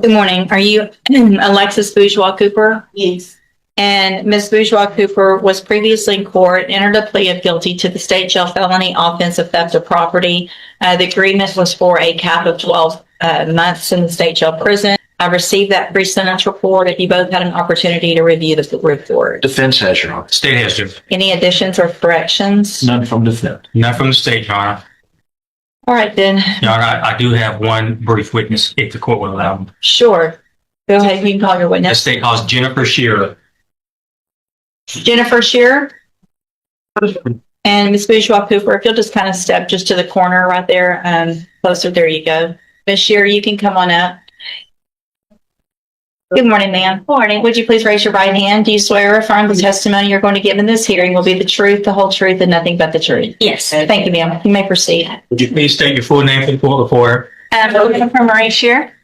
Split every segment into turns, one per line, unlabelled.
Good morning. Are you Alexis Baja Cooper?
Yes.
And Ms. Baja Cooper was previously in court, entered a plea of guilty to the state jail felony offensive theft of property. The agreement was for a cap of 12 months in the state jail prison. I received that pre-sentence report. If you both had an opportunity to review the report.
Defense has, Your Honor.
State has, Your
Any additions or corrections?
None from defense.
Not from the state, Your Honor.
All right, then.
Your Honor, I do have one brief witness, if the court will allow me.
Sure. Go ahead. You can call your
The
witness.
state calls Jennifer Shearer.
Jennifer Shearer. And Ms. Baja Cooper, if you'll just kind of step just to the corner right there, closer. There you go. Ms. Shearer, you can come on up. Good morning, ma'am. Morning. Would you please raise your right hand? Do you swear or affirm the testimony you're going to give in this hearing will be the truth, the whole truth, and nothing but the truth?
Yes.
Thank you, ma'am. You may proceed.
Would you please state your full name for the court reporter?
Jennifer Marie Shear.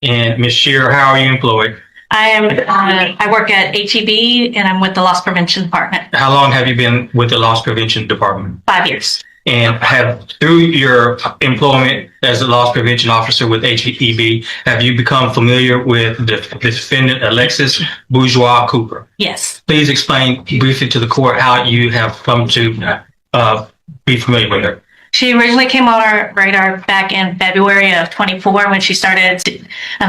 And Ms. Shearer, how are you employed?
I work at HEB and I'm with the Loss Prevention Department.
How long have you been with the Loss Prevention Department?
5 years.
And have, through your employment as a loss prevention officer with HEB, have you become familiar with the defendant Alexis Baja Cooper?
Yes.
Please explain briefly to the court how you have come to be familiar with her.
She originally came on our radar back in February of 24 when she started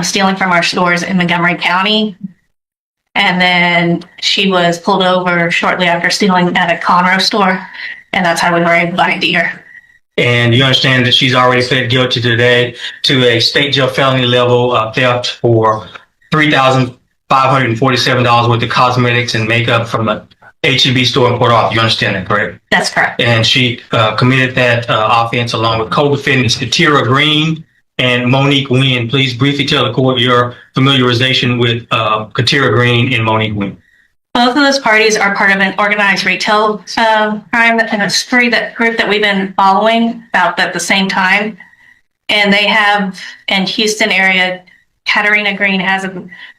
stealing from our stores in Montgomery County. And then she was pulled over shortly after stealing at a Conroe store. And that's how we were able to ID her.
And you understand that she's already pled guilty today to a state jail felony level theft for $3,547 worth of cosmetics and makeup from the HEB store in Port Arthur. You understand that, correct?
That's correct.
And she committed that offense along with co-defendants Katira Green and Monique Wynn. Please briefly tell the court your familiarization with Katira Green and Monique Wynn.
Both of those parties are part of an organized retail crime and a spree group that we've been following about at the same time. And they have in Houston area, Katarina Green has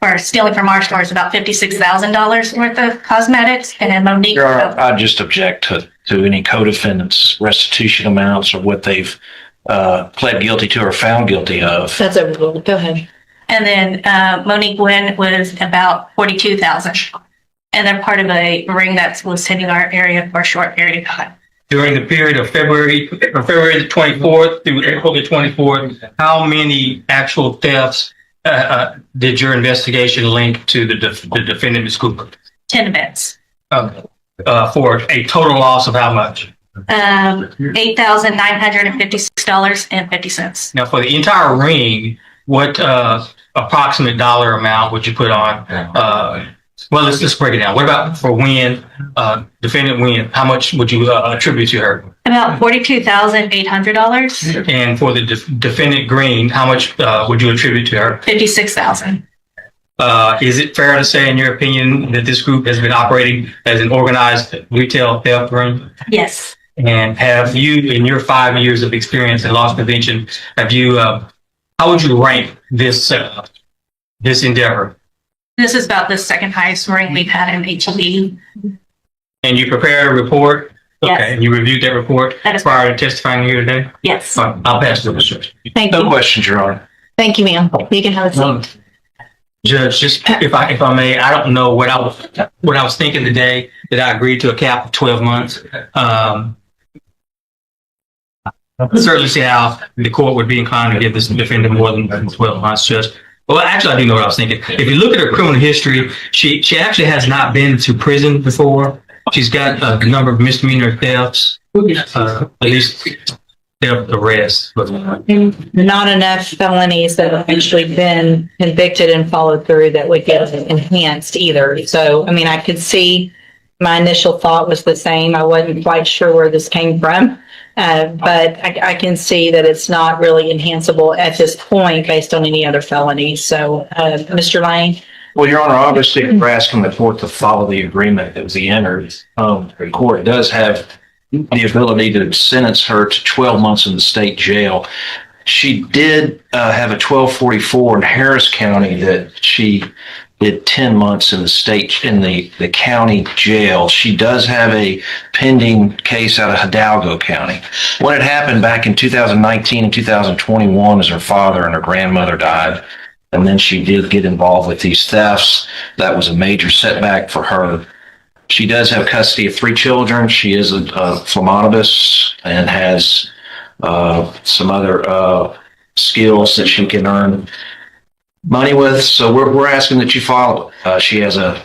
for stealing from our stores about $56,000 worth of cosmetics, and then Monique.
Your Honor, I just object to any co-defendants' restitution amounts or what they've pled guilty to or found guilty of.
That's overruled. Go ahead.
And then Monique Wynn was about $42,000. And they're part of a ring that was hitting our area for a short period of time.
During the period of February the 24th through April the 24th, how many actual thefts did your investigation link to the defendant, Ms. Cooper?
10 events.
For a total loss of how much?
$8,956.50.
Now, for the entire ring, what approximate dollar amount would you put on? Well, let's break it down. What about for Wynn, defendant Wynn? How much would you attribute to her?
About $42,800.
And for the defendant Green, how much would you attribute to her?
$56,000.
Is it fair to say, in your opinion, that this group has been operating as an organized retail theft ring?
Yes.
And have you, in your 5 years of experience in loss prevention, have you? How would you rank this endeavor?
This is about the second highest ring we've had in HEB.
And you prepared a report?
Yes.
Okay, and you reviewed that report
That is
prior to testifying here today?
Yes.
All right, I'll pass the instruction.
Thank
No
you.
questions, Your Honor.
Thank you, ma'am. You can have a seat.
Judge, just if I may, I don't know what I was thinking today that I agreed to a cap of 12 months. I certainly see how the court would be inclined to give this defendant more than 12 months, Judge. Well, actually, I do know what I was thinking. If you look at her criminal history, she actually has not been to prison before. She's got a number of misdemeanor thefts, at least theft arrests.
Not enough felonies that have actually been convicted and followed through that would get enhanced either. So, I mean, I could see my initial thought was the same. I wasn't quite sure where this came from. But I can see that it's not really enhanceable at this point based on any other felonies. So, Mr. Lane?
Well, Your Honor, obviously, we're asking the court to follow the agreement that was entered. The court does have the ability to sentence her to 12 months in the state jail. She did have a 1244 in Harris County that she did 10 months in the state, in the county jail. She does have a pending case out of Hidalgo County. What had happened back in 2019 and 2021 is her father and her grandmother died. And then she did get involved with these thefts. That was a major setback for her. She does have custody of 3 children. She is a phlebotomist and has some other skills that she can earn money with. So we're asking that you follow it. She has a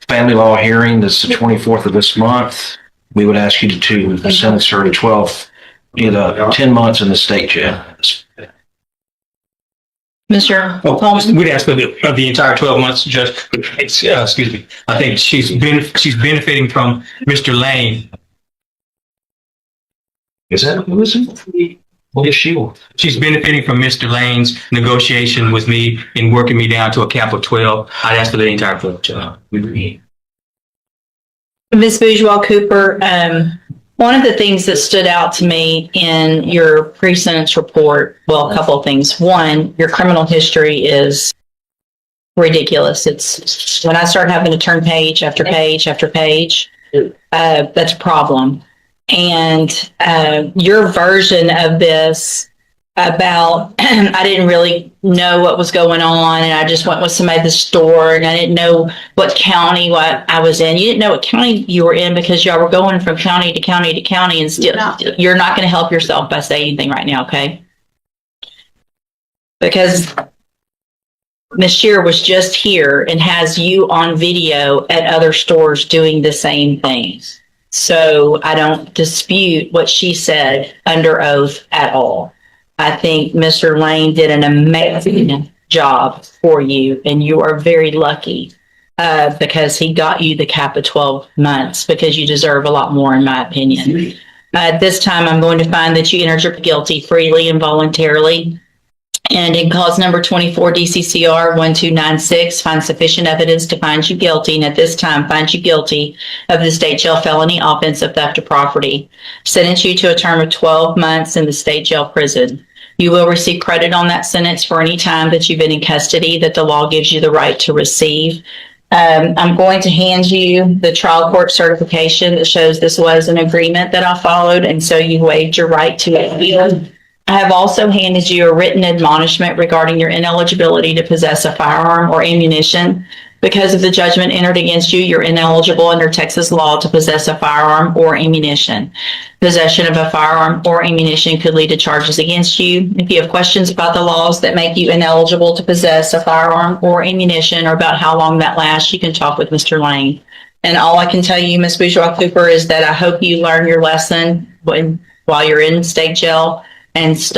family law hearing. That's the 24th of this month. We would ask you to sentence her to 10 months in the state jail.
Mr.
Oh,
Holmes?
we'd ask for the entire 12 months, Judge. Excuse me. I think she's benefiting from Mr. Lane.
Is that who is it? What is she?
She's benefiting from Mr. Lane's negotiation with me in working me down to a cap of 12. I'd ask for the entire 12, Judge.
Ms. Baja Cooper, one of the things that stood out to me in your pre-sentence report, well, a couple of things. One, your criminal history is ridiculous. It's when I start having to turn page after page after page, that's a problem. And your version of this about I didn't really know what was going on, and I just went with somebody at the store, and I didn't know what county what I was in. You didn't know what county you were in because y'all were going from county to county to county, and still you're not going to help yourself by saying anything right now, okay? Because Ms. Shearer was just here and has you on video at other stores doing the same things. So I don't dispute what she said under oath at all. I think Mr. Lane did an amazing job for you, and you are very lucky because he got you the cap of 12 months because you deserve a lot more, in my opinion. At this time, I'm going to find that you entered your guilty freely and voluntarily. And in cause number 24 DCCR 1296, find sufficient evidence to find you guilty, and at this time find you guilty of the state jail felony offense of theft of property. Sentence you to a term of 12 months in the state jail prison. You will receive credit on that sentence for any time that you've been in custody that the law gives you the right to receive. I'm going to hand you the trial court certification that shows this was an agreement that I followed, and so you waived your right to appeal. I have also handed you a written admonishment regarding your ineligibility to possess a firearm or ammunition. Because of the judgment entered against you, you're ineligible under Texas law to possess a firearm or ammunition. Possession of a firearm or ammunition could lead to charges against you. If you have questions about the laws that make you ineligible to possess a firearm or ammunition or about how long that lasts, you can talk with Mr. Lane. And all I can tell you, Ms. Baja Cooper, is that I hope you learn your lesson while you're in state jail and stop